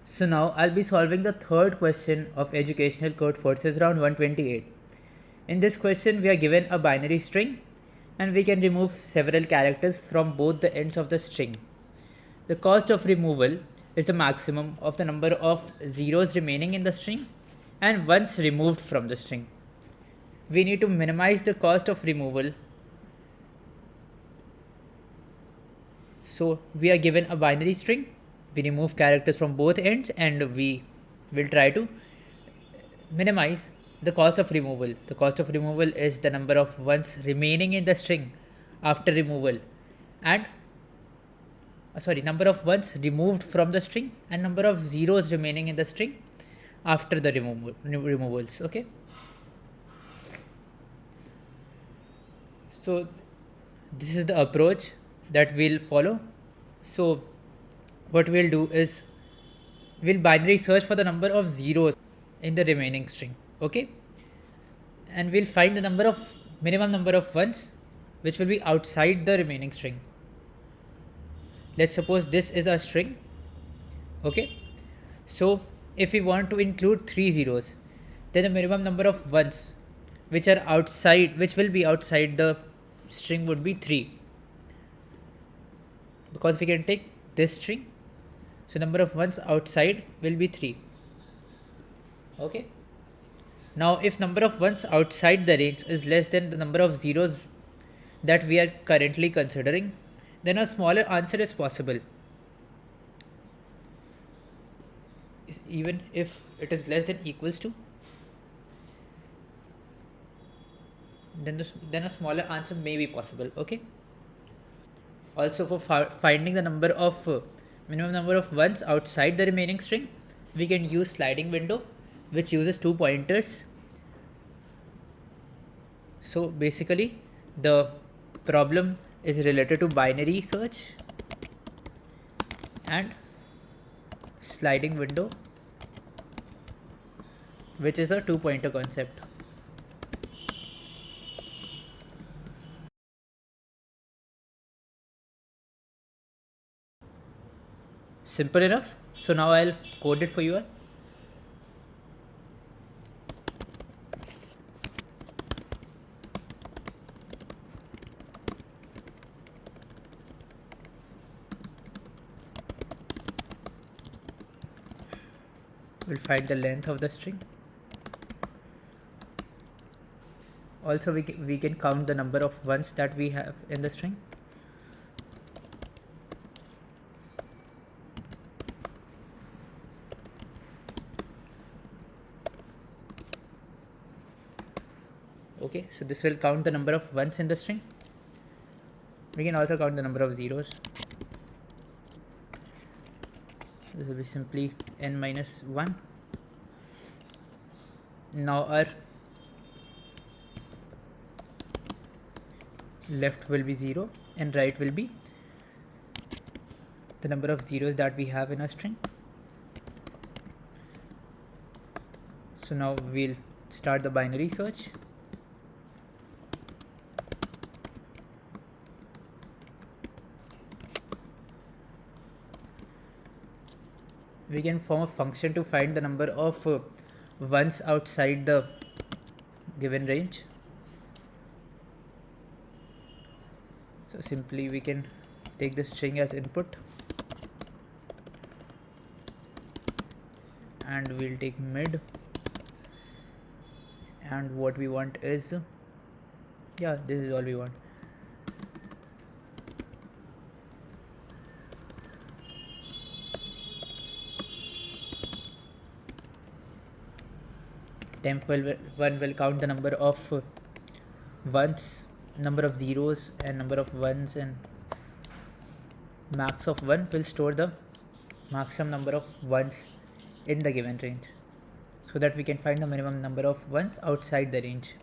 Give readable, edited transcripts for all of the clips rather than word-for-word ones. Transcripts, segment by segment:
So now I'll be solving the third question of educational code forces round 128. In this question we are given a binary string and we can remove several characters from both the ends of the string. The cost of removal is the maximum of the number of zeros remaining in the string and ones removed from the string. We need to minimize the cost of removal. So we are given a binary string, we remove characters from both ends and we will try to minimize the cost of removal. The cost of removal is the number of ones remaining in the string after removal and number of ones removed from the string and number of zeros remaining in the string after the removals. Okay, so this is the approach that we'll follow. So what we'll do is we'll binary search for the number of zeros in the remaining string. Okay, and we'll find the minimum number of ones which will be outside the remaining string. Let's suppose this is a string. Okay, so if we want to include 3 zeros, then the minimum number of ones which will be outside the string would be 3, because we can take this string, so number of ones outside will be 3. Okay, now if number of ones outside the range is less than the number of zeros that we are currently considering, then a smaller answer is possible. Even if it is less than equals to, then a smaller answer may be possible. Okay, also for finding the minimum number of ones outside the remaining string, we can use sliding window, which uses 2 pointers. So basically the problem is related to binary search and sliding window, which is a 2 pointer concept. Simple enough. So now I'll code it for you. We'll find the length of the string. Also we can count the number of ones that we have in the string. Okay, so this will count the number of ones in the string. We can also count the number of zeros. This will be simply n minus 1. Now our left will be 0 and right will be the number of zeros that we have in a string. So now we'll start the binary search. We can form a function to find the number of ones outside the given range. So simply we can take the string as input and we'll take mid, and what we want is, yeah, this is all we want. Temp1 will count the number of ones, number of zeros and number of ones, and max of 1 will store the maximum number of ones in the given range, so that we can find the minimum number of ones outside the range.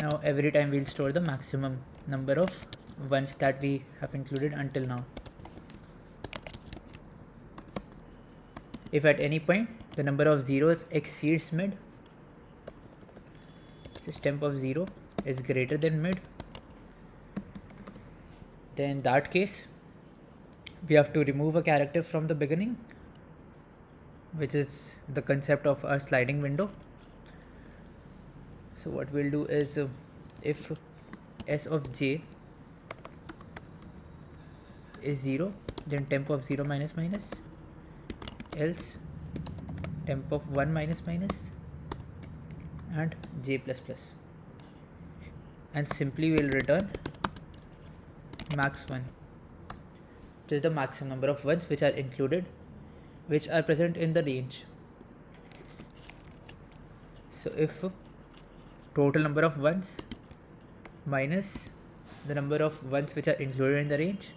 Now every time we'll store the maximum number of ones that we have included until now. If at any point the number of zeros exceeds mid, this temp of 0 is greater than mid, then in that case we have to remove a character from the beginning, which is the concept of a sliding window. So what we'll do is if s of j is 0, then temp of 0 minus minus, else temp of 1 minus minus, and j plus plus, and simply we'll return max 1, which is the maximum number of ones which are included, which are present in the range. So if total number of ones minus the number of ones which are included in the range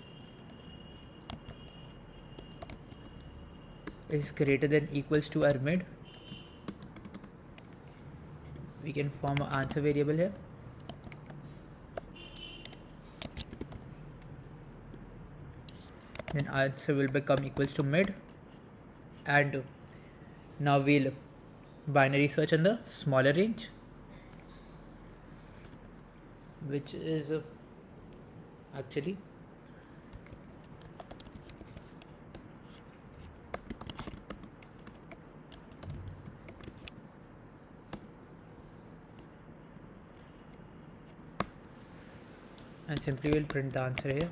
is greater than equals to our mid, we can form an answer variable here. Then answer will become equals to mid, and now we'll binary search on the smaller range, which is actually and simply we'll print the answer here.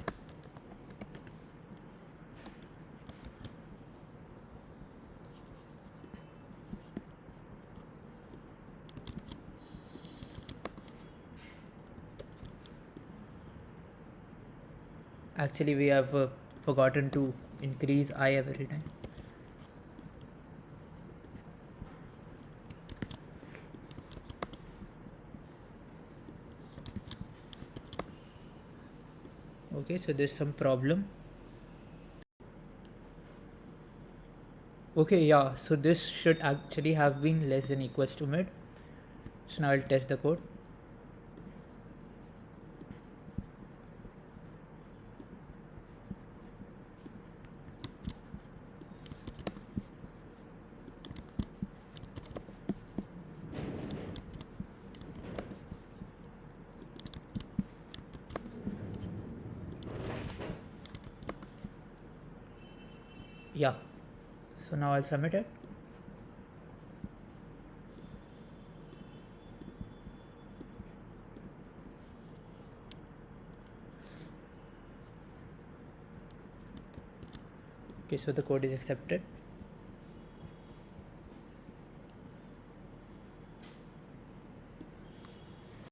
Actually we have forgotten to increase I every time. Okay, so there's some problem. Okay, yeah, so this should actually have been less than equals to mid. So now I'll test the code. Yeah, so now I'll submit it. Okay, so the code is accepted.